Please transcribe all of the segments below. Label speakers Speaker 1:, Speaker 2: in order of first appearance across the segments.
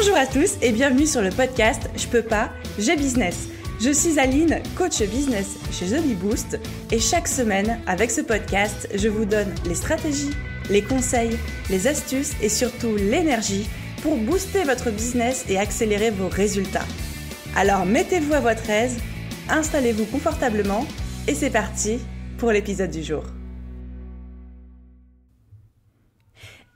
Speaker 1: Bonjour à tous et bienvenue sur le podcast Je peux pas, j'ai business. Je suis Aline, coach business chez The Bee Boost et chaque semaine, avec ce podcast, je vous donne les stratégies, les conseils, les astuces et surtout l'énergie pour booster votre business et accélérer vos résultats. Alors mettez-vous à votre aise, installez-vous confortablement et c'est parti pour l'épisode du jour.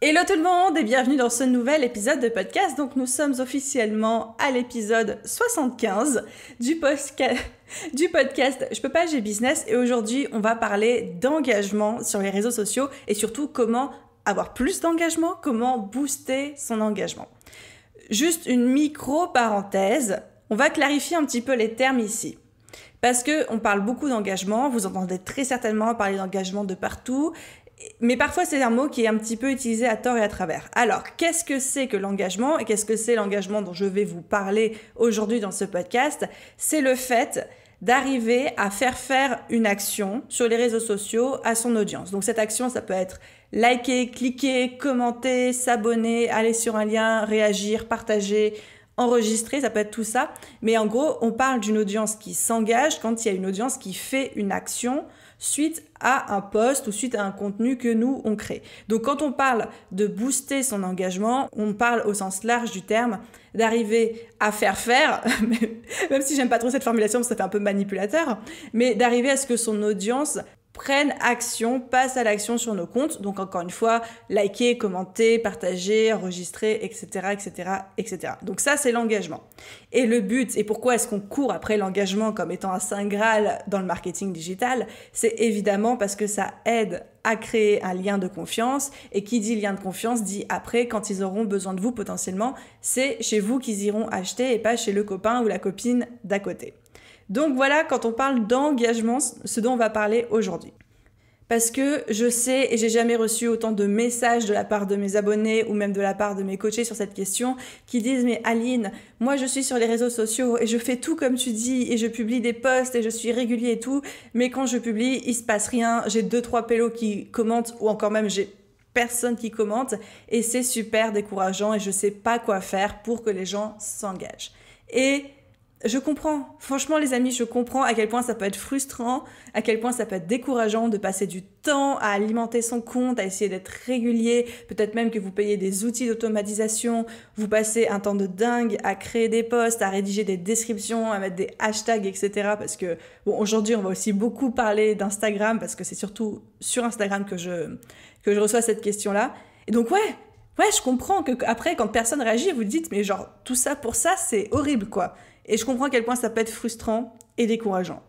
Speaker 1: Hello tout le monde et bienvenue dans ce nouvel épisode de podcast. Donc nous sommes officiellement à l'épisode 75 du podcast Je peux pas, j'ai business et aujourd'hui on va parler d'engagement sur les réseaux sociaux et surtout comment avoir plus d'engagement, comment booster son engagement. Juste une micro-parenthèse, on va clarifier un petit peu les termes ici. Parce qu'on parle beaucoup d'engagement, vous entendez très certainement parler d'engagement de partout, mais parfois c'est un mot qui est un petit peu utilisé à tort et à travers. Alors, qu'est-ce que c'est que l'engagement et qu'est-ce que c'est l'engagement dont je vais vous parler aujourd'hui dans ce podcast ? C'est le fait d'arriver à faire une action sur les réseaux sociaux à son audience. Donc cette action, ça peut être liker, cliquer, commenter, s'abonner, aller sur un lien, réagir, partager, enregistrer, ça peut être tout ça. Mais en gros, on parle d'une audience qui s'engage quand il y a une audience qui fait une action suite à un post ou suite à un contenu que nous, on crée. Donc quand on parle de booster son engagement, on parle au sens large du terme d'arriver à faire, même si j'aime pas trop cette formulation parce que ça fait un peu manipulateur, mais d'arriver à ce que son audience prenne action, passe à l'action sur nos comptes. Donc encore une fois, liker, commenter, partager, enregistrer, etc., etc., etc. Donc ça, c'est l'engagement. Et le but, et pourquoi est-ce qu'on court après l'engagement comme étant un saint graal dans le marketing digital, c'est évidemment parce que ça aide à créer un lien de confiance. Et qui dit lien de confiance dit après, quand ils auront besoin de vous potentiellement, c'est chez vous qu'ils iront acheter et pas chez le copain ou la copine d'à côté. Donc voilà, quand on parle d'engagement, ce dont on va parler aujourd'hui. Parce que je sais et j'ai jamais reçu autant de messages de la part de mes abonnés ou même de la part de mes coachés sur cette question qui disent « Mais Aline, moi je suis sur les réseaux sociaux et je fais tout comme tu dis et je publie des posts et je suis régulier et tout, mais quand je publie, il se passe rien, j'ai 2-3 pélos qui commentent ou encore même j'ai personne qui commente et c'est super décourageant et je sais pas quoi faire pour que les gens s'engagent. » Et je comprends, franchement les amis, je comprends à quel point ça peut être frustrant, à quel point ça peut être décourageant de passer du temps à alimenter son compte, à essayer d'être régulier, peut-être même que vous payez des outils d'automatisation, vous passez un temps de dingue à créer des posts, à rédiger des descriptions, à mettre des hashtags, etc. Parce que, bon, aujourd'hui on va aussi beaucoup parler d'Instagram, parce que c'est surtout sur Instagram que je reçois cette question-là. Et donc ouais, je comprends que après quand personne réagit, vous dites mais genre tout ça pour ça, c'est horrible quoi. Et je comprends à quel point ça peut être frustrant et décourageant.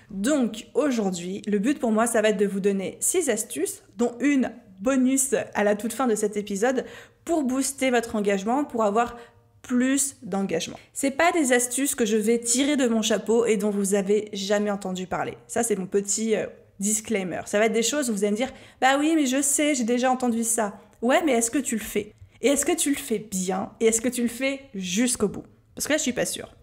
Speaker 1: Donc aujourd'hui, le but pour moi, ça va être de vous donner 6 astuces, dont une bonus à la toute fin de cet épisode, pour booster votre engagement, pour avoir plus d'engagement. C'est pas des astuces que je vais tirer de mon chapeau et dont vous avez jamais entendu parler. Ça, c'est mon petit disclaimer. Ça va être des choses où vous allez me dire « Bah oui, mais je sais, j'ai déjà entendu ça. » Ouais, mais est-ce que tu le fais ? Et est-ce que tu le fais bien ? Et est-ce que tu le fais jusqu'au bout ? Parce que là, je suis pas sûre.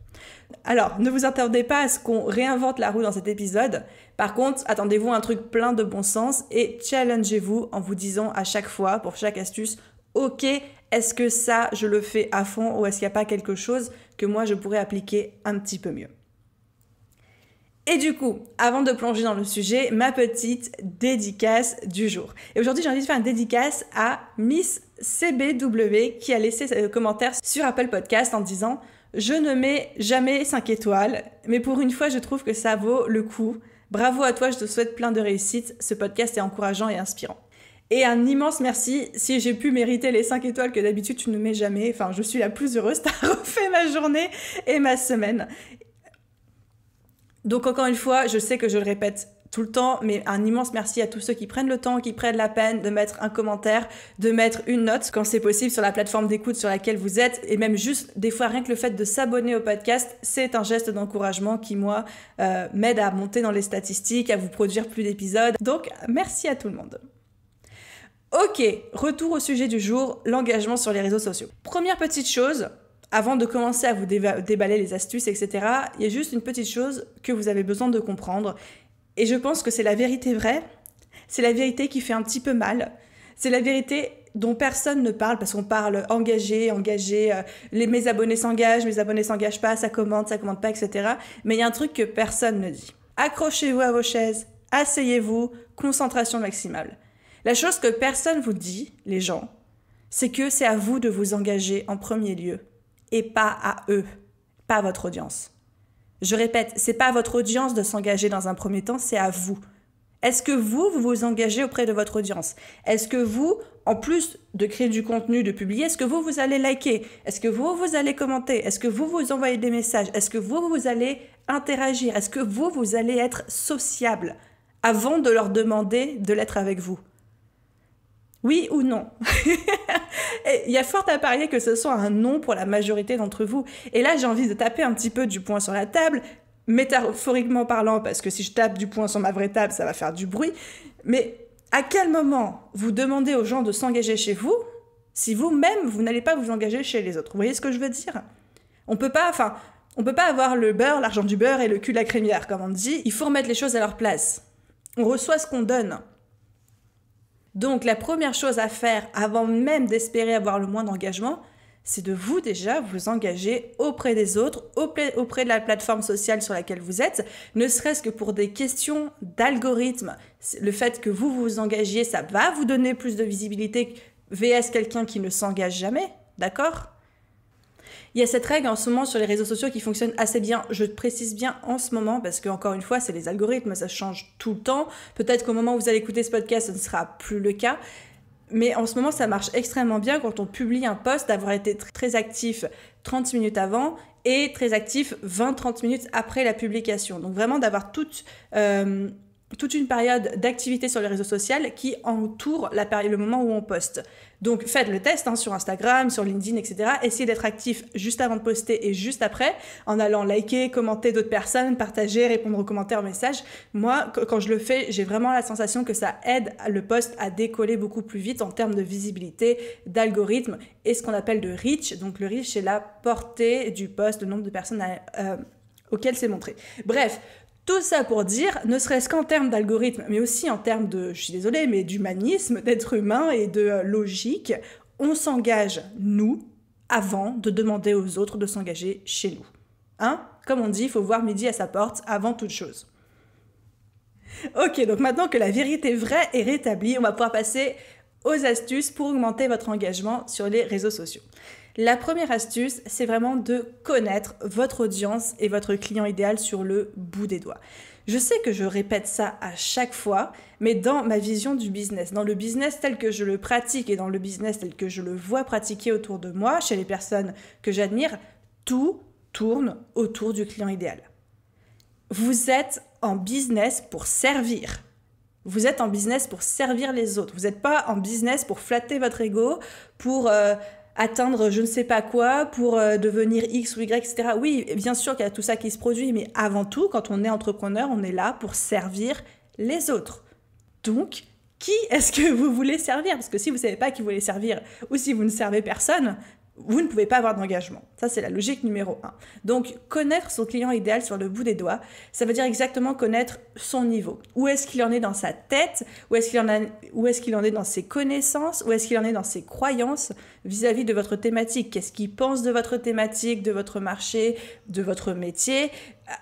Speaker 1: Alors, ne vous attendez pas à ce qu'on réinvente la roue dans cet épisode. Par contre, attendez-vous à un truc plein de bon sens et challengez-vous en vous disant à chaque fois, pour chaque astuce, ok, est-ce que ça, je le fais à fond ou est-ce qu'il n'y a pas quelque chose que moi, je pourrais appliquer un petit peu mieux ? Et du coup, avant de plonger dans le sujet, ma petite dédicace du jour. Et aujourd'hui, j'ai envie de faire une dédicace à Miss CBW qui a laissé un commentaire sur Apple Podcast en disant « Je ne mets jamais 5 étoiles, mais pour une fois, je trouve que ça vaut le coup. Bravo à toi, je te souhaite plein de réussite. Ce podcast est encourageant et inspirant. » Et un immense merci si j'ai pu mériter les 5 étoiles que d'habitude tu ne mets jamais. Enfin, je suis la plus heureuse, t'as refait ma journée et ma semaine. Donc encore une fois, je sais que je le répète tout le temps, mais un immense merci à tous ceux qui prennent le temps, qui prennent la peine de mettre un commentaire, de mettre une note quand c'est possible sur la plateforme d'écoute sur laquelle vous êtes, et même juste des fois rien que le fait de s'abonner au podcast, c'est un geste d'encouragement qui moi m'aide à monter dans les statistiques, à vous produire plus d'épisodes. Donc merci à tout le monde. Ok, retour au sujet du jour, l'engagement sur les réseaux sociaux. Première petite chose, avant de commencer à vous déballer les astuces, etc., il y a juste une petite chose que vous avez besoin de comprendre. Et je pense que c'est la vérité vraie, c'est la vérité qui fait un petit peu mal, c'est la vérité dont personne ne parle, parce qu'on parle engagé, mes abonnés s'engagent pas, ça commente pas, etc. Mais il y a un truc que personne ne dit. Accrochez-vous à vos chaises, asseyez-vous, concentration maximale. La chose que personne vous dit, les gens, c'est que c'est à vous de vous engager en premier lieu et pas à eux, pas à votre audience. Je répète, c'est pas à votre audience de s'engager dans un premier temps, c'est à vous. Est-ce que vous vous engagez auprès de votre audience? Est-ce que vous, en plus de créer du contenu, de publier, est-ce que vous allez liker? Est-ce que vous allez commenter? Est-ce que vous envoyez des messages? Est-ce que vous allez interagir? Est-ce que vous allez être sociable avant de leur demander de l'être avec vous? Oui ou non? Il y a fort à parier que ce soit un non pour la majorité d'entre vous. Et là, j'ai envie de taper un petit peu du poing sur la table, métaphoriquement parlant, parce que si je tape du poing sur ma vraie table, ça va faire du bruit. Mais à quel moment vous demandez aux gens de s'engager chez vous si vous-même, vous n'allez pas vous engager chez les autres? Vous voyez ce que je veux dire? On peut pas avoir le beurre, l'argent du beurre et le cul de la crémière, comme on dit. Il faut remettre les choses à leur place. On reçoit ce qu'on donne. Donc, la première chose à faire, avant même d'espérer avoir le moins d'engagement, c'est de vous déjà vous engager auprès des autres, auprès de la plateforme sociale sur laquelle vous êtes, ne serait-ce que pour des questions d'algorithme. Le fait que vous vous engagiez, ça va vous donner plus de visibilité vs quelqu'un qui ne s'engage jamais, d'accord ? Il y a cette règle en ce moment sur les réseaux sociaux qui fonctionne assez bien. Je précise bien en ce moment parce que, encore une fois, c'est les algorithmes, ça change tout le temps. Peut-être qu'au moment où vous allez écouter ce podcast, ce ne sera plus le cas. Mais en ce moment, ça marche extrêmement bien quand on publie un post, d'avoir été très actif 30 minutes avant et très actif 20-30 minutes après la publication. Donc vraiment d'avoir toute une période d'activité sur les réseaux sociaux qui entoure le moment où on poste. Donc faites le test sur Instagram, sur LinkedIn, etc. Essayez d'être actif juste avant de poster et juste après, en allant liker, commenter d'autres personnes, partager, répondre aux commentaires, aux messages. Moi, quand je le fais, j'ai vraiment la sensation que ça aide le post à décoller beaucoup plus vite en termes de visibilité, d'algorithme et ce qu'on appelle de reach. Donc le reach, c'est la portée du post, le nombre de personnes auxquelles c'est montré. Bref, tout ça pour dire, ne serait-ce qu'en termes d'algorithme, mais aussi en termes de, je suis désolée, mais d'humanisme, d'être humain et de logique, on s'engage, nous, avant de demander aux autres de s'engager chez nous. Comme on dit, il faut voir midi à sa porte avant toute chose. Ok, donc maintenant que la vérité vraie est rétablie, on va pouvoir passer aux astuces pour augmenter votre engagement sur les réseaux sociaux. La première astuce, c'est vraiment de connaître votre audience et votre client idéal sur le bout des doigts. Je sais que je répète ça à chaque fois, mais dans ma vision du business, dans le business tel que je le pratique et dans le business tel que je le vois pratiquer autour de moi, chez les personnes que j'admire, tout tourne autour du client idéal. Vous êtes en business pour servir. Vous êtes en business pour servir les autres. Vous n'êtes pas en business pour flatter votre ego, pour atteindre je ne sais pas quoi, pour devenir X ou Y, etc. Oui, bien sûr qu'il y a tout ça qui se produit, mais avant tout, quand on est entrepreneur, on est là pour servir les autres. Donc, qui est-ce que vous voulez servir? Parce que si vous ne savez pas qui vous voulez servir, ou si vous ne servez personne, vous ne pouvez pas avoir d'engagement. Ça, c'est la logique numéro 1. Donc, connaître son client idéal sur le bout des doigts, ça veut dire exactement connaître son niveau. Où est-ce qu'il en est dans sa tête? Où est-ce qu'il en est dans ses connaissances? Où est-ce qu'il en est dans ses croyances vis-à-vis de votre thématique? Qu'est-ce qu'il pense de votre thématique, de votre marché, de votre métier?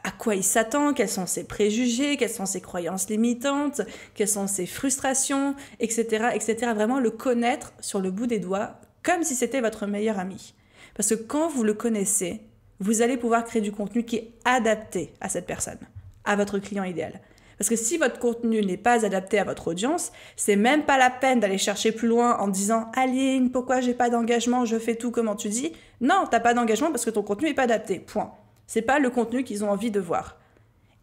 Speaker 1: À quoi il s'attend? Quels sont ses préjugés? Quelles sont ses croyances limitantes? Quelles sont ses frustrations? Etc., etc. Vraiment le connaître sur le bout des doigts, comme si c'était votre meilleur ami. Parce que quand vous le connaissez, vous allez pouvoir créer du contenu qui est adapté à cette personne, à votre client idéal. Parce que si votre contenu n'est pas adapté à votre audience, c'est même pas la peine d'aller chercher plus loin en disant « Aline, pourquoi j'ai pas d'engagement? Je fais tout comment tu dis. » Non, t'as pas d'engagement parce que ton contenu n'est pas adapté. Point. C'est pas le contenu qu'ils ont envie de voir.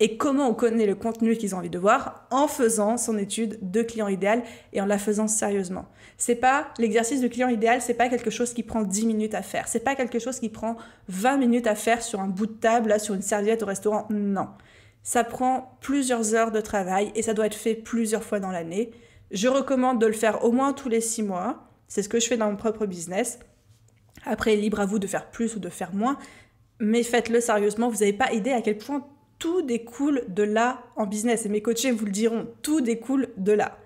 Speaker 1: Et comment on connaît le contenu qu'ils ont envie de voir? En faisant son étude de client idéal et en la faisant sérieusement. C'est pas l'exercice de client idéal, c'est pas quelque chose qui prend 10 minutes à faire. C'est pas quelque chose qui prend 20 minutes à faire sur un bout de table, là, sur une serviette au restaurant. Non. Ça prend plusieurs heures de travail et ça doit être fait plusieurs fois dans l'année. Je recommande de le faire au moins tous les 6 mois. C'est ce que je fais dans mon propre business. Après, libre à vous de faire plus ou de faire moins. Mais faites-le sérieusement. Vous n'avez pas idée à quel point tout découle de là en business. Et mes coachés vous le diront, tout découle de là.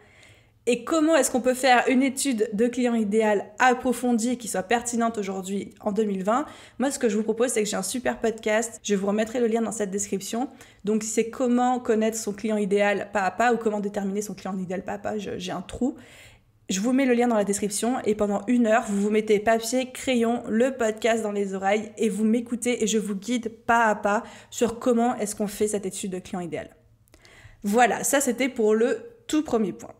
Speaker 1: Et comment est-ce qu'on peut faire une étude de client idéal approfondie qui soit pertinente aujourd'hui en 2020 ? Moi, ce que je vous propose, c'est que j'ai un super podcast. Je vous remettrai le lien dans cette description. Donc, c'est comment connaître son client idéal pas à pas ou comment déterminer son client idéal pas à pas. J'ai un trou. Je vous mets le lien dans la description et pendant 1 heure, vous vous mettez papier, crayon, le podcast dans les oreilles et vous m'écoutez et je vous guide pas à pas sur comment est-ce qu'on fait cette étude de client idéal. Voilà, ça c'était pour le tout premier point.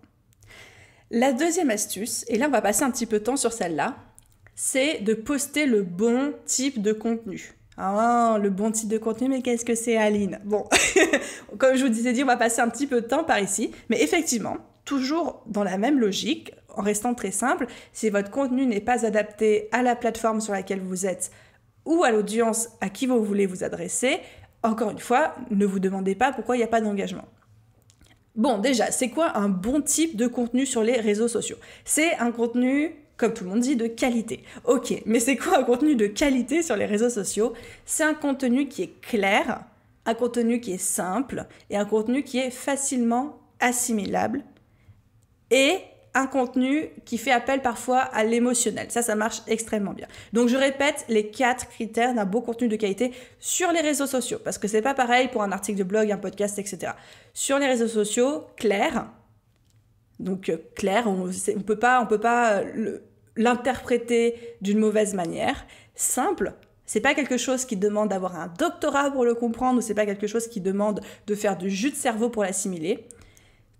Speaker 1: La deuxième astuce, et là on va passer un petit peu de temps sur celle-là, c'est de poster le bon type de contenu. Ah, le bon type de contenu, mais qu'est-ce que c'est, Aline ? Bon, comme je vous disais, on va passer un petit peu de temps par ici, mais effectivement, toujours dans la même logique, en restant très simple, si votre contenu n'est pas adapté à la plateforme sur laquelle vous êtes ou à l'audience à qui vous voulez vous adresser, encore une fois, ne vous demandez pas pourquoi il n'y a pas d'engagement. Bon, déjà, c'est quoi un bon type de contenu sur les réseaux sociaux ? C'est un contenu, comme tout le monde dit, de qualité. Ok, mais c'est quoi un contenu de qualité sur les réseaux sociaux ? C'est un contenu qui est clair, un contenu qui est simple et un contenu qui est facilement assimilable et un contenu qui fait appel parfois à l'émotionnel. Ça marche extrêmement bien. Donc, je répète les 4 critères d'un beau contenu de qualité sur les réseaux sociaux, parce que c'est pas pareil pour un article de blog, un podcast, etc. Sur les réseaux sociaux, clair. Donc, clair, on peut pas l'interpréter d'une mauvaise manière. Simple. C'est pas quelque chose qui demande d'avoir un doctorat pour le comprendre, ou c'est pas quelque chose qui demande de faire du jus de cerveau pour l'assimiler.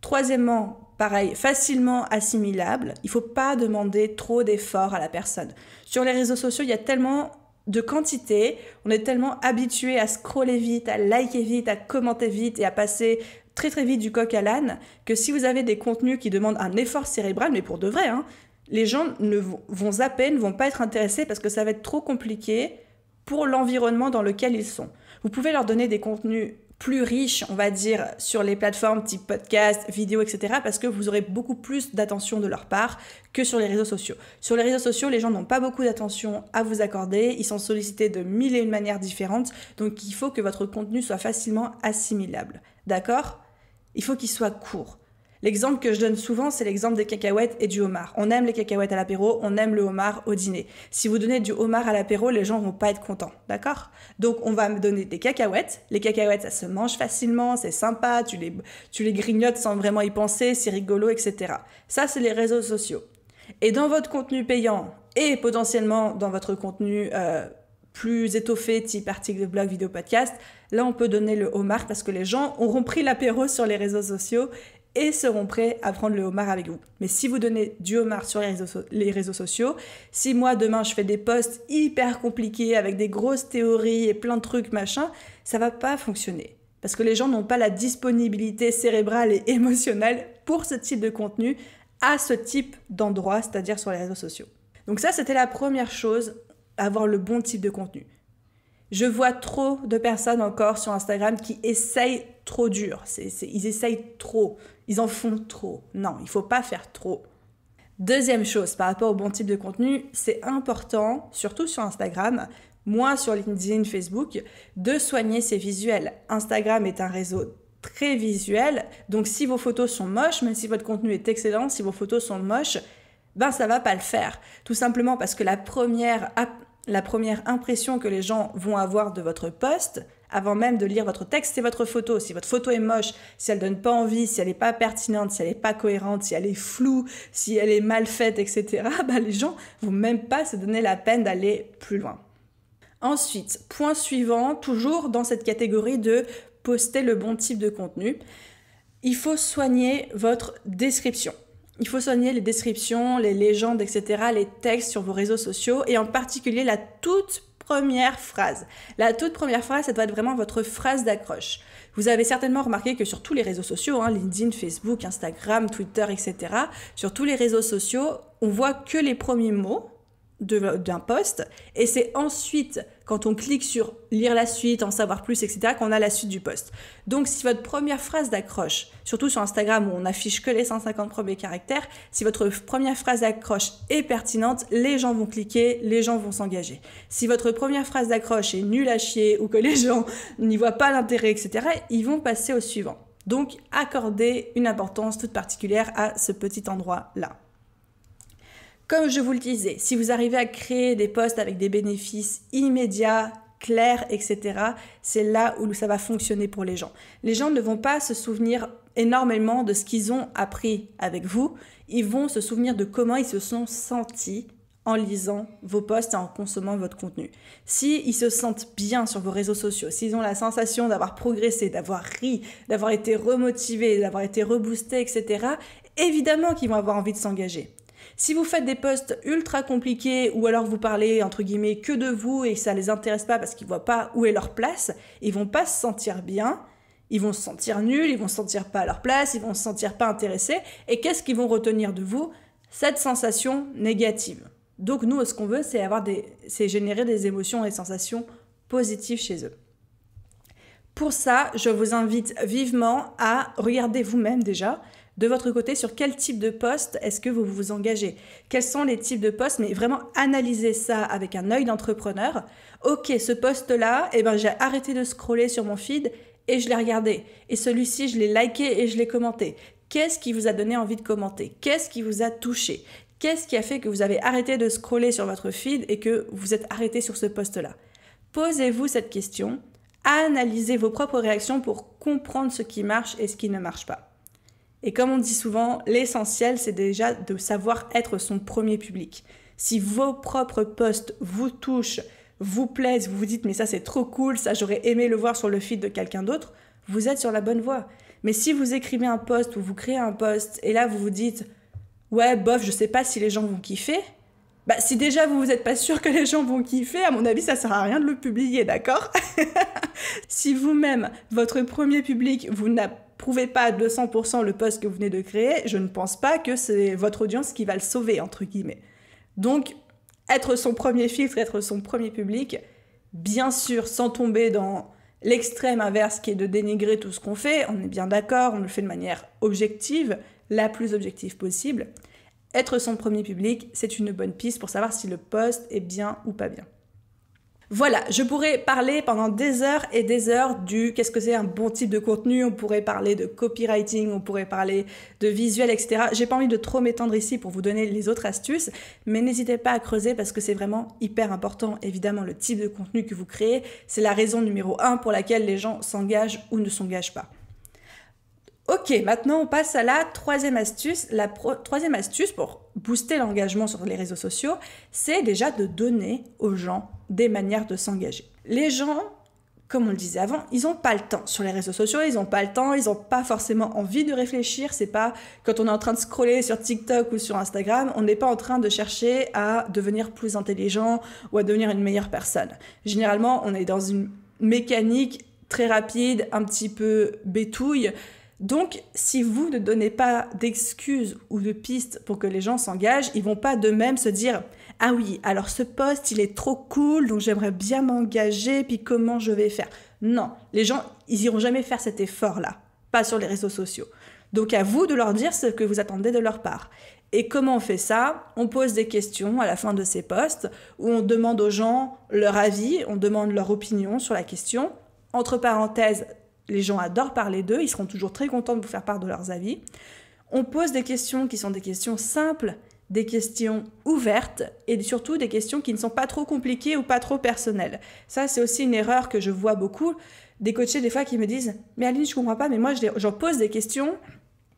Speaker 1: Troisièmement, pareil, facilement assimilable. Il ne faut pas demander trop d'efforts à la personne. Sur les réseaux sociaux, il y a tellement de quantité, on est tellement habitué à scroller vite, à liker vite, à commenter vite et à passer très très vite du coq à l'âne, que si vous avez des contenus qui demandent un effort cérébral, mais pour de vrai, les gens vont zapper, ne vont pas être intéressés parce que ça va être trop compliqué pour l'environnement dans lequel ils sont. Vous pouvez leur donner des contenus plus riche, on va dire, sur les plateformes type podcast, vidéo, etc. parce que vous aurez beaucoup plus d'attention de leur part que sur les réseaux sociaux. Sur les réseaux sociaux, les gens n'ont pas beaucoup d'attention à vous accorder, ils sont sollicités de 1000 et une manières différentes, donc il faut que votre contenu soit facilement assimilable. D'accord ? Il faut qu'il soit court. L'exemple que je donne souvent, c'est l'exemple des cacahuètes et du homard. On aime les cacahuètes à l'apéro, on aime le homard au dîner. Si vous donnez du homard à l'apéro, les gens vont pas être contents, d'accord ? Donc on va me donner des cacahuètes. Les cacahuètes, ça se mange facilement, c'est sympa, tu les grignotes sans vraiment y penser, c'est rigolo, etc. Ça, c'est les réseaux sociaux. Et dans votre contenu payant et potentiellement dans votre contenu plus étoffé, type article de blog, vidéo, podcast, là on peut donner le homard parce que les gens auront pris l'apéro sur les réseaux sociaux et seront prêts à prendre le homard avec vous. Mais si vous donnez du homard sur les réseaux sociaux, si moi demain je fais des posts hyper compliqués avec des grosses théories et plein de trucs machin, ça va pas fonctionner. Parce que les gens n'ont pas la disponibilité cérébrale et émotionnelle pour ce type de contenu à ce type d'endroit, c'est-à-dire sur les réseaux sociaux. Donc ça, c'était la première chose, avoir le bon type de contenu. Je vois trop de personnes encore sur Instagram qui essayent trop dur. Ils essayent trop. Ils en font trop. Non, il ne faut pas faire trop. Deuxième chose, par rapport au bon type de contenu, c'est important, surtout sur Instagram, moins sur LinkedIn, Facebook, de soigner ses visuels. Instagram est un réseau très visuel, donc si vos photos sont moches, même si votre contenu est excellent, si vos photos sont moches, ça va pas le faire. Tout simplement parce que la première impression que les gens vont avoir de votre post, avant même de lire votre texte, c'est votre photo. Si votre photo est moche, si elle donne pas envie, si elle n'est pas pertinente, si elle n'est pas cohérente, si elle est floue, si elle est mal faite, etc., les gens vont même pas se donner la peine d'aller plus loin. Ensuite, point suivant, toujours dans cette catégorie de poster le bon type de contenu, il faut soigner votre description. Il faut soigner les descriptions, les légendes, etc., les textes sur vos réseaux sociaux et en particulier la toute première phrase. La toute première phrase, ça doit être vraiment votre phrase d'accroche. Vous avez certainement remarqué que sur tous les réseaux sociaux, LinkedIn, Facebook, Instagram, Twitter, etc., sur tous les réseaux sociaux, on voit que les premiers mots d'un post et c'est ensuite quand on clique sur lire la suite, en savoir plus, etc. qu'on a la suite du post. Donc si votre première phrase d'accroche, surtout sur Instagram où on affiche que les 150 premiers caractères, si votre première phrase d'accroche est pertinente, les gens vont cliquer, les gens vont s'engager. Si votre première phrase d'accroche est nulle à chier ou que les gens n'y voient pas l'intérêt, etc., ils vont passer au suivant. Donc, accordez une importance toute particulière à ce petit endroit-là. Comme je vous le disais, si vous arrivez à créer des posts avec des bénéfices immédiats, clairs, etc., c'est là où ça va fonctionner pour les gens. Les gens ne vont pas se souvenir énormément de ce qu'ils ont appris avec vous, ils vont se souvenir de comment ils se sont sentis en lisant vos posts et en consommant votre contenu. S'ils se sentent bien sur vos réseaux sociaux, s'ils ont la sensation d'avoir progressé, d'avoir ri, d'avoir été remotivés, d'avoir été reboostés, etc., évidemment qu'ils vont avoir envie de s'engager. Si vous faites des posts ultra compliqués ou alors vous parlez entre guillemets que de vous et ça les intéresse pas parce qu'ils voient pas où est leur place, ils vont pas se sentir bien, ils vont se sentir nuls, ils vont se sentir pas à leur place, ils vont se sentir pas intéressés et qu'est-ce qu'ils vont retenir de vous? Cette sensation négative. Donc nous, ce qu'on veut, c'est générer des émotions et des sensations positives chez eux. Pour ça, je vous invite vivement à regarder vous-même déjà, de votre côté, sur quel type de poste est-ce que vous vous engagez? Quels sont les types de postes? Mais vraiment analysez ça avec un œil d'entrepreneur. Ok, ce poste-là, j'ai arrêté de scroller sur mon feed et je l'ai regardé. Et celui-ci, je l'ai liké et je l'ai commenté. Qu'est-ce qui vous a donné envie de commenter? Qu'est-ce qui vous a touché? Qu'est-ce qui a fait que vous avez arrêté de scroller sur votre feed et que vous êtes arrêté sur ce poste-là? Posez-vous cette question, analysez vos propres réactions pour comprendre ce qui marche et ce qui ne marche pas. Et comme on dit souvent, l'essentiel, c'est déjà de savoir être son premier public. Si vos propres posts vous touchent, vous plaisent, vous vous dites « mais ça c'est trop cool, ça j'aurais aimé le voir sur le feed de quelqu'un d'autre », vous êtes sur la bonne voie. Mais si vous écrivez un post ou vous créez un post et là vous vous dites « ouais, bof, je sais pas si les gens vont kiffer », si déjà vous n'êtes pas sûr que les gens vont kiffer, à mon avis, ça sert à rien de le publier, d'accord? Si vous-même, votre premier public, vous n'approuvez pas à 200% le post que vous venez de créer, je ne pense pas que c'est votre audience qui va le sauver, entre guillemets. Donc, être son premier filtre, être son premier public, bien sûr, sans tomber dans l'extrême inverse qui est de dénigrer tout ce qu'on fait, on est bien d'accord, on le fait de manière objective, la plus objective possible. Être son premier public, c'est une bonne piste pour savoir si le post est bien ou pas bien. Voilà, je pourrais parler pendant des heures et des heures du qu'est-ce que c'est un bon type de contenu, on pourrait parler de copywriting, on pourrait parler de visuel, etc. J'ai pas envie de trop m'étendre ici pour vous donner les autres astuces, mais n'hésitez pas à creuser parce que c'est vraiment hyper important, évidemment, le type de contenu que vous créez. C'est la raison numéro 1 pour laquelle les gens s'engagent ou ne s'engagent pas. Ok, maintenant on passe à la troisième astuce. La troisième astuce pour booster l'engagement sur les réseaux sociaux, c'est déjà de donner aux gens des manières de s'engager. Les gens, comme on le disait avant, ils n'ont pas le temps sur les réseaux sociaux, ils n'ont pas le temps, ils n'ont pas forcément envie de réfléchir. C'est pas quand on est en train de scroller sur TikTok ou sur Instagram, on n'est pas en train de chercher à devenir plus intelligent ou à devenir une meilleure personne. Généralement, on est dans une mécanique très rapide, un petit peu bétouille. Donc, si vous ne donnez pas d'excuses ou de pistes pour que les gens s'engagent, ils vont pas d'eux-mêmes se dire « Ah oui, alors ce post, il est trop cool, donc j'aimerais bien m'engager, puis comment je vais faire ?» Non, les gens, ils iront jamais faire cet effort-là, pas sur les réseaux sociaux. Donc, à vous de leur dire ce que vous attendez de leur part. Et comment on fait ça? On pose des questions à la fin de ces posts où on demande aux gens leur avis, on demande leur opinion sur la question. Entre parenthèses, les gens adorent parler d'eux, ils seront toujours très contents de vous faire part de leurs avis. On pose des questions qui sont des questions simples, des questions ouvertes et surtout des questions qui ne sont pas trop compliquées ou pas trop personnelles. Ça, c'est aussi une erreur que je vois beaucoup. Des coachés, des fois, qui me disent « Mais Aline, je comprends pas, mais moi, j'en pose des questions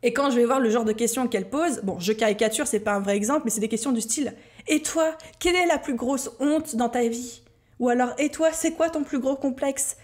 Speaker 1: et quand je vais voir le genre de questions qu'elles posent, bon, je caricature, c'est pas un vrai exemple, mais c'est des questions du style « Et toi, quelle est la plus grosse honte dans ta vie ?» Ou alors « Et toi, c'est quoi ton plus gros complexe ?»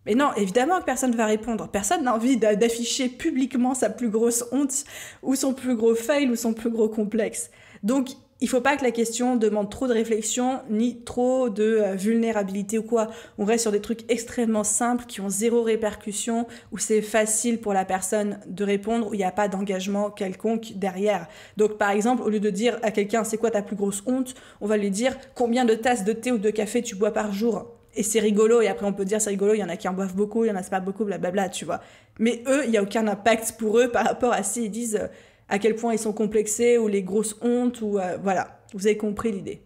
Speaker 1: Mais non, évidemment que personne ne va répondre. Personne n'a envie d'afficher publiquement sa plus grosse honte ou son plus gros fail ou son plus gros complexe. Donc, il ne faut pas que la question demande trop de réflexion ni trop de vulnérabilité ou quoi. On reste sur des trucs extrêmement simples qui ont zéro répercussion, où c'est facile pour la personne de répondre, où il n'y a pas d'engagement quelconque derrière. Donc, par exemple, au lieu de dire à quelqu'un « c'est quoi ta plus grosse honte ?», on va lui dire « combien de tasses de thé ou de café tu bois par jour ?» Et c'est rigolo, et après on peut dire c'est rigolo, il y en a qui en boivent beaucoup, il y en a c'est pas beaucoup, blablabla, tu vois. Mais eux, il n'y a aucun impact pour eux par rapport à s'ils disent à quel point ils sont complexés, ou les grosses hontes, ou voilà, vous avez compris l'idée.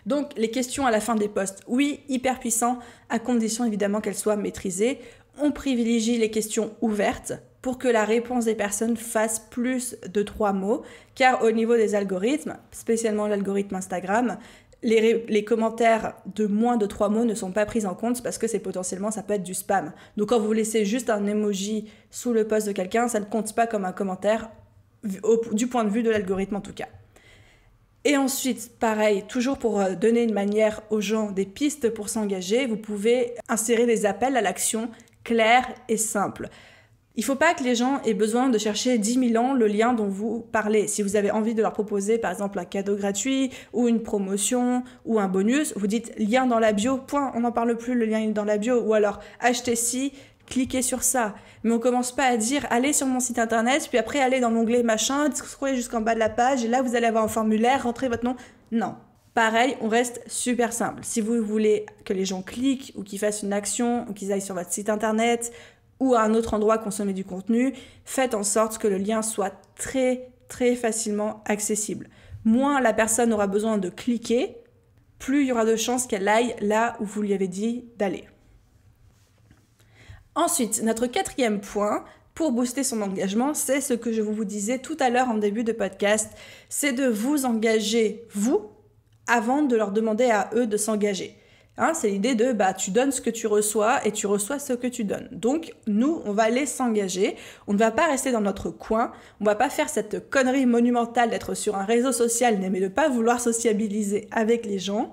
Speaker 1: Donc les questions à la fin des posts, oui, hyper puissant, à condition évidemment qu'elles soient maîtrisées. On privilégie les questions ouvertes, pour que la réponse des personnes fasse plus de 3 mots, car au niveau des algorithmes, spécialement l'algorithme Instagram, les commentaires de moins de 3 mots ne sont pas pris en compte parce que ça peut être du spam. Donc quand vous laissez juste un emoji sous le post de quelqu'un, ça ne compte pas comme un commentaire du point de vue de l'algorithme en tout cas. Et ensuite, pareil, toujours pour donner une manière aux gens des pistes pour s'engager, vous pouvez insérer des appels à l'action clairs et simples. Il ne faut pas que les gens aient besoin de chercher 10 000 ans le lien dont vous parlez. Si vous avez envie de leur proposer par exemple un cadeau gratuit ou une promotion ou un bonus, vous dites lien dans la bio, point, on n'en parle plus, le lien est dans la bio, ou alors achetez ci, cliquez sur ça. Mais on commence pas à dire allez sur mon site internet, puis après allez dans l'onglet machin, scrollez jusqu'en bas de la page et là vous allez avoir un formulaire, rentrez votre nom. Non. Pareil, on reste super simple. Si vous voulez que les gens cliquent ou qu'ils fassent une action ou qu'ils aillent sur votre site internet ou à un autre endroit consommer du contenu, faites en sorte que le lien soit très très facilement accessible. Moins la personne aura besoin de cliquer, plus il y aura de chances qu'elle aille là où vous lui avez dit d'aller. Ensuite, notre 4e point pour booster son engagement, c'est ce que je vous disais tout à l'heure en début de podcast, c'est de vous engager, vous, avant de leur demander à eux de s'engager. C'est l'idée de tu donnes ce que tu reçois et tu reçois ce que tu donnes. Donc nous, on va aller s'engager, on ne va pas rester dans notre coin, on ne va pas faire cette connerie monumentale d'être sur un réseau social mais de ne pas vouloir sociabiliser avec les gens.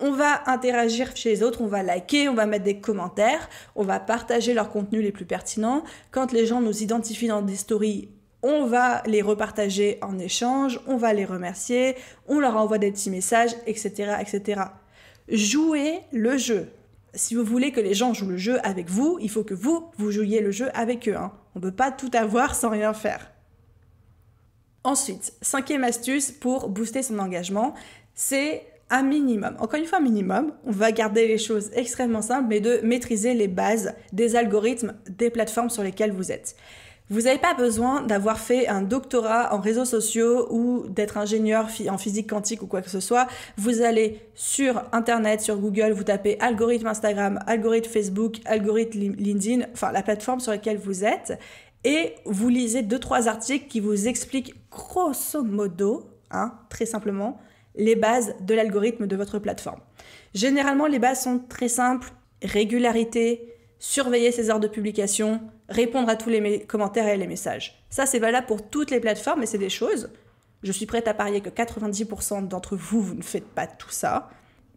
Speaker 1: On va interagir chez les autres, on va liker, on va mettre des commentaires, on va partager leurs contenus les plus pertinents. Quand les gens nous identifient dans des stories, on va les repartager en échange, on va les remercier, on leur envoie des petits messages, etc., etc. Jouez le jeu. Si vous voulez que les gens jouent le jeu avec vous, il faut que vous jouiez le jeu avec eux. On ne peut pas tout avoir sans rien faire. Ensuite, 5e astuce pour booster son engagement, c'est un minimum. Encore une fois, un minimum. On va garder les choses extrêmement simples, mais de maîtriser les bases des algorithmes des plateformes sur lesquelles vous êtes. Vous n'avez pas besoin d'avoir fait un doctorat en réseaux sociaux ou d'être ingénieur en physique quantique ou quoi que ce soit. Vous allez sur Internet, sur Google, vous tapez algorithme Instagram, algorithme Facebook, algorithme LinkedIn, enfin la plateforme sur laquelle vous êtes, et vous lisez 2-3 articles qui vous expliquent grosso modo, très simplement, les bases de l'algorithme de votre plateforme. Généralement, les bases sont très simples, régularité, surveiller ses heures de publication, répondre à tous les commentaires et les messages. Ça, c'est valable pour toutes les plateformes, mais c'est des choses. Je suis prête à parier que 90% d'entre vous, vous ne faites pas tout ça.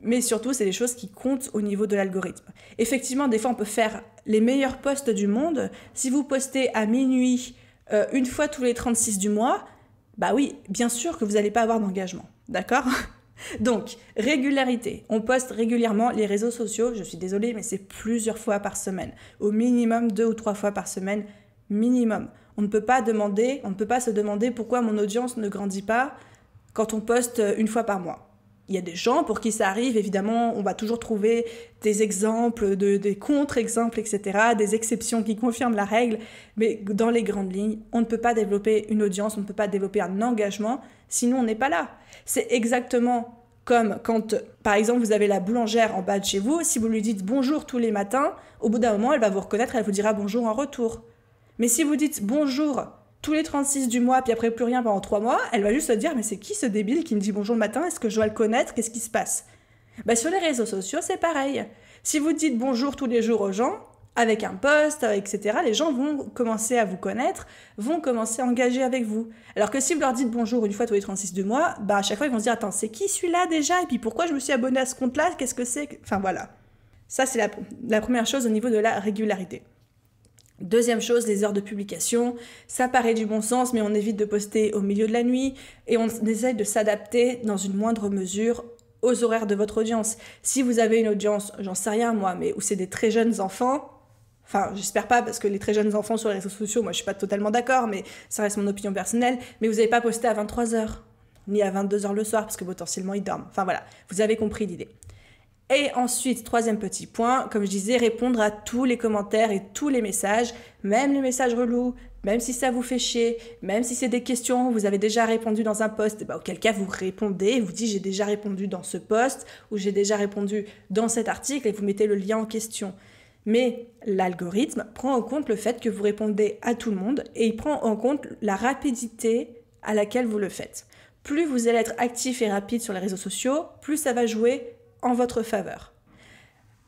Speaker 1: Mais surtout, c'est des choses qui comptent au niveau de l'algorithme. Effectivement, des fois, on peut faire les meilleurs posts du monde. Si vous postez à minuit, une fois tous les 36 du mois, bah oui, bien sûr que vous n'allez pas avoir d'engagement. D'accord ? Donc, régularité. On poste régulièrement les réseaux sociaux. Je suis désolée, mais c'est plusieurs fois par semaine. Au minimum 2 ou 3 fois par semaine, minimum. On ne peut pas se demander pourquoi mon audience ne grandit pas quand on poste une fois par mois. Il y a des gens pour qui ça arrive, évidemment, on va toujours trouver des exemples, des contre-exemples, etc., des exceptions qui confirment la règle, mais dans les grandes lignes, on ne peut pas développer une audience, on ne peut pas développer un engagement, sinon on n'est pas là. C'est exactement comme quand, par exemple, vous avez la boulangère en bas de chez vous, si vous lui dites bonjour tous les matins, au bout d'un moment, elle va vous reconnaître, elle vous dira bonjour en retour. Mais si vous dites bonjour tous les 36 du mois, puis après plus rien pendant 3 mois, elle va juste se dire « Mais c'est qui ce débile qui me dit bonjour le matin? Est-ce que je dois le connaître? Qu'est-ce qui se passe ?» Sur les réseaux sociaux, c'est pareil. Si vous dites bonjour tous les jours aux gens, avec un post, etc., les gens vont commencer à vous connaître, vont commencer à engager avec vous. Alors que si vous leur dites bonjour une fois tous les 36 du mois, à chaque fois ils vont se dire « Attends, c'est qui celui-là déjà? Et puis pourquoi je me suis abonné à ce compte-là? Qu'est-ce que c'est ?» Enfin voilà. Ça, c'est la première chose au niveau de la régularité. Deuxième chose, les heures de publication. Ça paraît du bon sens, mais on évite de poster au milieu de la nuit et on essaye de s'adapter dans une moindre mesure aux horaires de votre audience. Si vous avez une audience, j'en sais rien moi, mais où c'est des très jeunes enfants, enfin j'espère pas parce que les très jeunes enfants sur les réseaux sociaux, moi je suis pas totalement d'accord, mais ça reste mon opinion personnelle, mais vous n'avez pas posté à 23h, ni à 22h le soir parce que potentiellement ils dorment. Enfin voilà, vous avez compris l'idée. Et ensuite, troisième petit point, comme je disais, répondre à tous les commentaires et tous les messages, même les messages relous, même si ça vous fait chier, même si c'est des questions, vous avez déjà répondu dans un post, auquel cas vous répondez, vous dites j'ai déjà répondu dans ce post ou j'ai déjà répondu dans cet article et vous mettez le lien en question. Mais l'algorithme prend en compte le fait que vous répondez à tout le monde et il prend en compte la rapidité à laquelle vous le faites. Plus vous allez être actif et rapide sur les réseaux sociaux, plus ça va jouer en votre faveur.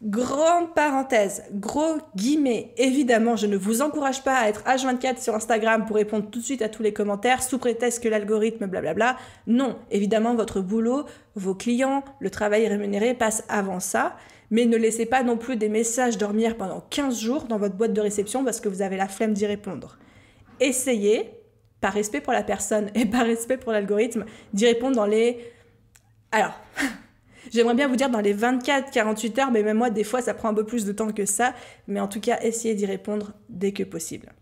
Speaker 1: Grande parenthèse, gros guillemets, évidemment, je ne vous encourage pas à être H24 sur Instagram pour répondre tout de suite à tous les commentaires sous prétexte que l'algorithme blablabla. Non, évidemment, votre boulot, vos clients, le travail rémunéré passe avant ça, mais ne laissez pas non plus des messages dormir pendant 15 jours dans votre boîte de réception parce que vous avez la flemme d'y répondre. Essayez, par respect pour la personne et par respect pour l'algorithme, d'y répondre dans les... Alors... J'aimerais bien vous dire dans les 24-48 heures, mais même moi, des fois, ça prend un peu plus de temps que ça. Mais en tout cas, essayez d'y répondre dès que possible.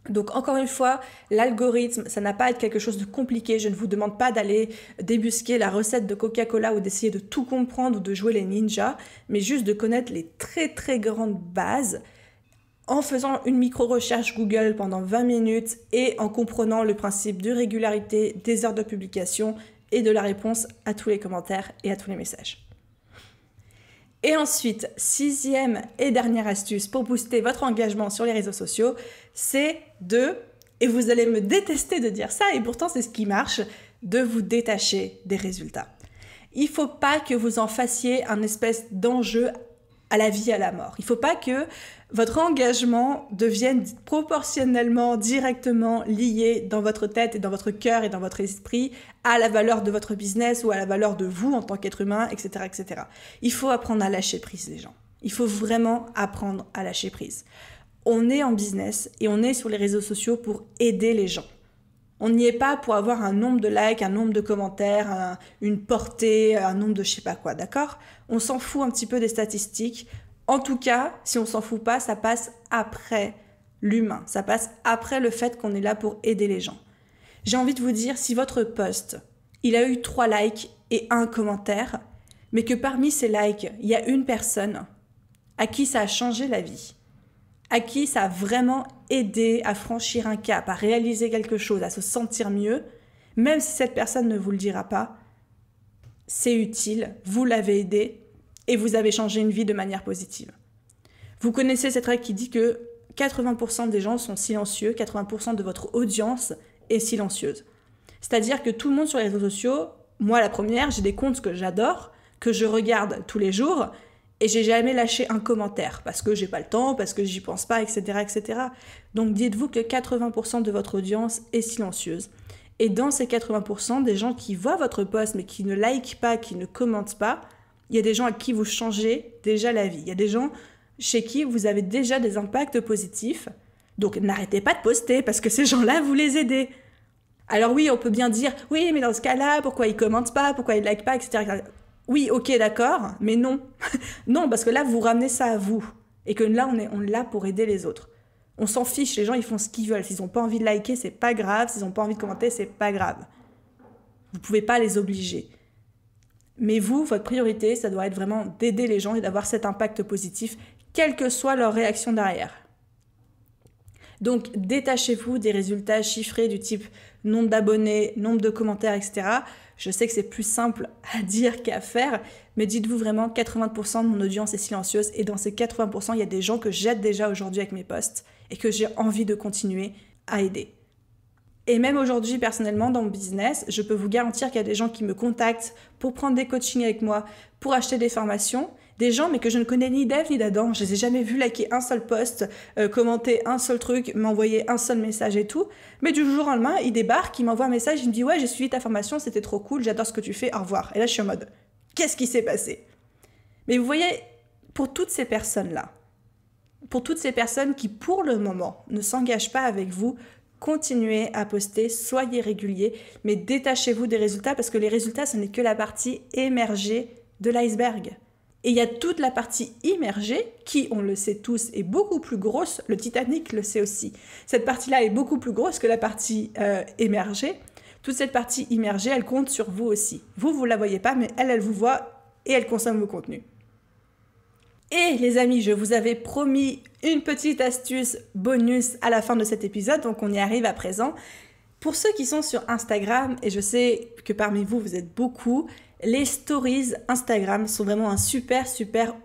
Speaker 1: Donc, encore une fois, l'algorithme, ça n'a pas à être quelque chose de compliqué. Je ne vous demande pas d'aller débusquer la recette de Coca-Cola ou d'essayer de tout comprendre ou de jouer les ninjas, mais juste de connaître les très, très grandes bases en faisant une micro-recherche Google pendant 20 minutes et en comprenant le principe de régularité, des heures de publication et de la réponse à tous les commentaires et à tous les messages. Et ensuite, 6e et dernière astuce pour booster votre engagement sur les réseaux sociaux, c'est et vous allez me détester de dire ça, et pourtant c'est ce qui marche, de vous détacher des résultats. Il ne faut pas que vous en fassiez un espèce d'enjeu à la vie, à la mort. Il ne faut pas que votre engagement devienne proportionnellement, directement lié dans votre tête et dans votre cœur et dans votre esprit à la valeur de votre business ou à la valeur de vous en tant qu'être humain, etc., etc. Il faut apprendre à lâcher prise, les gens. Il faut vraiment apprendre à lâcher prise. On est en business et on est sur les réseaux sociaux pour aider les gens. On n'y est pas pour avoir un nombre de likes, un nombre de commentaires, une portée, un nombre de je sais pas quoi, d'accord ? On s'en fout un petit peu des statistiques. En tout cas, si on s'en fout pas, ça passe après l'humain. Ça passe après le fait qu'on est là pour aider les gens. J'ai envie de vous dire, si votre post, il a eu 3 likes et 1 commentaire, mais que parmi ces likes, il y a une personne à qui ça a changé la vie, à qui ça a vraiment aidé à franchir un cap, à réaliser quelque chose, à se sentir mieux, même si cette personne ne vous le dira pas, c'est utile, vous l'avez aidé et vous avez changé une vie de manière positive. Vous connaissez cette règle qui dit que 80% des gens sont silencieux, 80% de votre audience est silencieuse. C'est-à-dire que tout le monde sur les réseaux sociaux, moi la première, j'ai des comptes que j'adore, que je regarde tous les jours, et j'ai jamais lâché un commentaire, parce que j'ai pas le temps, parce que j'y pense pas, etc., etc. Donc dites-vous que 80% de votre audience est silencieuse. Et dans ces 80%, des gens qui voient votre post, mais qui ne likent pas, qui ne commentent pas, il y a des gens à qui vous changez déjà la vie. Il y a des gens chez qui vous avez déjà des impacts positifs. Donc n'arrêtez pas de poster, parce que ces gens-là, vous les aidez. Alors oui, on peut bien dire, oui, mais dans ce cas-là, pourquoi ils commentent pas, pourquoi ils likent pas, etc. Oui, ok, d'accord, mais non. Non, parce que là, vous ramenez ça à vous. Et que là, on est là pour aider les autres. On s'en fiche, les gens, ils font ce qu'ils veulent. S'ils n'ont pas envie de liker, c'est pas grave. S'ils n'ont pas envie de commenter, c'est pas grave. Vous pouvez pas les obliger. Mais vous, votre priorité, ça doit être vraiment d'aider les gens et d'avoir cet impact positif, quelle que soit leur réaction derrière. Donc, détachez-vous des résultats chiffrés du type nombre d'abonnés, nombre de commentaires, etc. Je sais que c'est plus simple à dire qu'à faire, mais dites-vous vraiment 80% de mon audience est silencieuse et dans ces 80%, il y a des gens que j'aide déjà aujourd'hui avec mes posts et que j'ai envie de continuer à aider. Et même aujourd'hui, personnellement, dans mon business, je peux vous garantir qu'il y a des gens qui me contactent pour prendre des coachings avec moi, pour acheter des formations. Des gens, mais que je ne connais ni d'Ève ni d'Adam. Je les ai jamais vus liker un seul post, commenter un seul truc, m'envoyer un seul message et tout. Mais du jour au lendemain, il débarque, il m'envoie un message, il me dit « Ouais, j'ai suivi ta formation, c'était trop cool, j'adore ce que tu fais, au revoir. » Et là, je suis en mode « Qu'est-ce qui s'est passé ?» Mais vous voyez, pour toutes ces personnes-là, pour toutes ces personnes qui, pour le moment, ne s'engagent pas avec vous, continuez à poster, soyez réguliers, mais détachez-vous des résultats parce que les résultats, ce n'est que la partie émergée de l'iceberg. Et il y a toute la partie immergée qui, on le sait tous, est beaucoup plus grosse. Le Titanic le sait aussi. Cette partie-là est beaucoup plus grosse que la partie émergée. Toute cette partie immergée, elle compte sur vous aussi. Vous la voyez pas, mais elle vous voit et elle consomme vos contenus. Et les amis, je vous avais promis une petite astuce bonus à la fin de cet épisode, donc on y arrive à présent. Pour ceux qui sont sur Instagram, et je sais que parmi vous, vous êtes beaucoup, les stories Instagram sont vraiment un super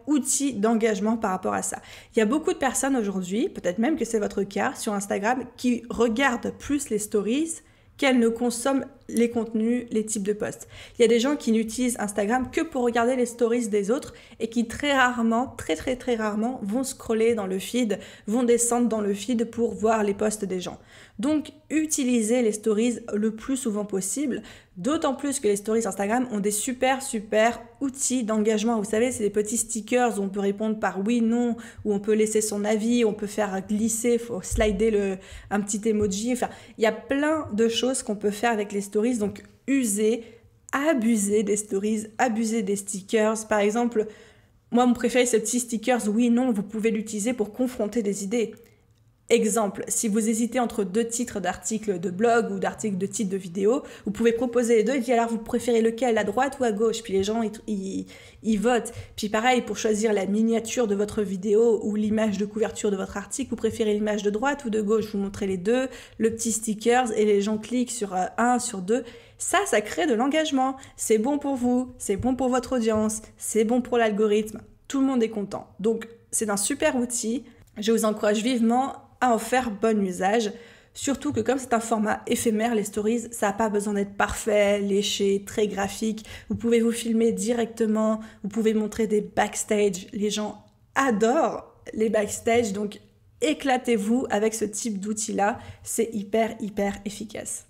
Speaker 1: outil d'engagement par rapport à ça. Il y a beaucoup de personnes aujourd'hui, peut-être même que c'est votre cas, sur Instagram, qui regardent plus les stories qu'elles ne consomment les contenus, les types de posts. Il y a des gens qui n'utilisent Instagram que pour regarder les stories des autres et qui très rarement, très rarement, vont scroller dans le feed, vont descendre dans le feed pour voir les posts des gens. Donc, utilisez les stories le plus souvent possible, d'autant plus que les stories Instagram ont des super outils d'engagement. Vous savez, c'est des petits stickers où on peut répondre par oui, non, où on peut laisser son avis, on peut faire glisser, faut slider un petit emoji. Enfin, il y a plein de choses qu'on peut faire avec les stories, donc usez, abusez des stories, abusez des stickers. Par exemple, moi, mon préféré, c'est le petit stickers oui, non, vous pouvez l'utiliser pour confronter des idées. Exemple, si vous hésitez entre deux titres d'articles de blog ou d'articles de titres de vidéo, vous pouvez proposer les deux et dire alors vous préférez lequel, à droite ou à gauche, puis les gens ils votent. Puis pareil, pour choisir la miniature de votre vidéo ou l'image de couverture de votre article, vous préférez l'image de droite ou de gauche, vous montrez les deux, le petit stickers et les gens cliquent sur un, sur deux. Ça crée de l'engagement. C'est bon pour vous, c'est bon pour votre audience, c'est bon pour l'algorithme. Tout le monde est content. Donc c'est un super outil. Je vous encourage vivement à en faire bon usage, surtout que comme c'est un format éphémère, les stories, ça n'a pas besoin d'être parfait, léché, très graphique. Vous pouvez vous filmer directement, vous pouvez montrer des backstage. Les gens adorent les backstage, donc éclatez-vous avec ce type d'outil-là, c'est hyper efficace.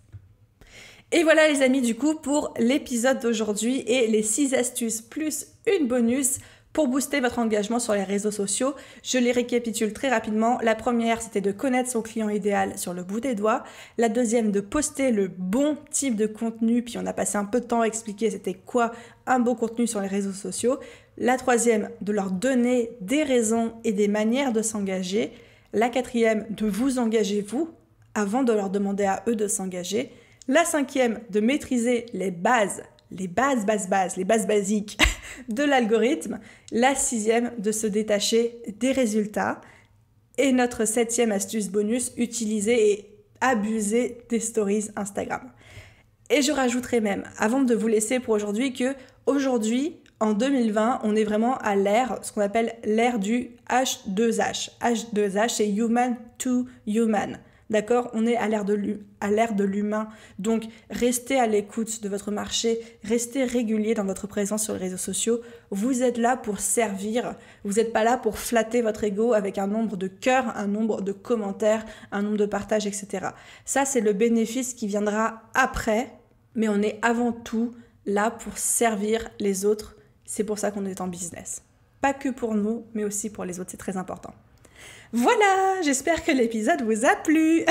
Speaker 1: Et voilà les amis, du coup, pour l'épisode d'aujourd'hui et les 6 astuces plus une bonus pour booster votre engagement sur les réseaux sociaux. Je les récapitule très rapidement. La première, c'était de connaître son client idéal sur le bout des doigts. La deuxième, de poster le bon type de contenu. Puis on a passé un peu de temps à expliquer c'était quoi un bon contenu sur les réseaux sociaux. La troisième, de leur donner des raisons et des manières de s'engager. La quatrième, de vous engager vous avant de leur demander à eux de s'engager. La cinquième, de maîtriser les bases basiques de l'algorithme. La sixième, de se détacher des résultats. Et notre 7e astuce bonus, utiliser et abuser des stories Instagram. Et je rajouterai même, avant de vous laisser pour aujourd'hui, que aujourd'hui, en 2020, on est vraiment à l'ère, ce qu'on appelle l'ère du H2H. H2H, c'est Human to Human. D'accord ? On est à l'ère de l'humain. Donc, restez à l'écoute de votre marché, restez régulier dans votre présence sur les réseaux sociaux. Vous êtes là pour servir. Vous n'êtes pas là pour flatter votre ego avec un nombre de cœurs, un nombre de commentaires, un nombre de partages, etc. Ça, c'est le bénéfice qui viendra après, mais on est avant tout là pour servir les autres. C'est pour ça qu'on est en business. Pas que pour nous, mais aussi pour les autres, c'est très important. Voilà, j'espère que l'épisode vous a plu.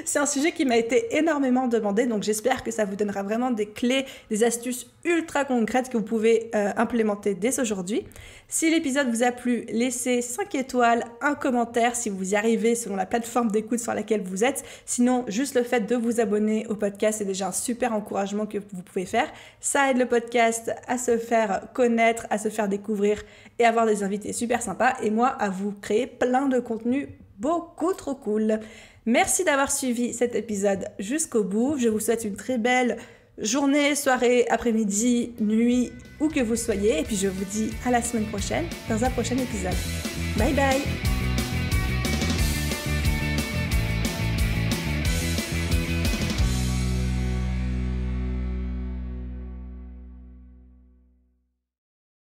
Speaker 1: C'est un sujet qui m'a été énormément demandé, donc j'espère que ça vous donnera vraiment des clés, des astuces ultra concrètes que vous pouvez implémenter dès aujourd'hui. Si l'épisode vous a plu, laissez 5 étoiles, un commentaire si vous y arrivez selon la plateforme d'écoute sur laquelle vous êtes. Sinon, juste le fait de vous abonner au podcast, c'est déjà un super encouragement que vous pouvez faire. Ça aide le podcast à se faire connaître, à se faire découvrir et avoir des invités super sympas. Et moi, à vous créer plein de contenu beaucoup trop cool. Merci d'avoir suivi cet épisode jusqu'au bout. Je vous souhaite une très belle journée, soirée, après-midi, nuit, où que vous soyez. Et puis je vous dis à la semaine prochaine dans un prochain épisode. Bye bye!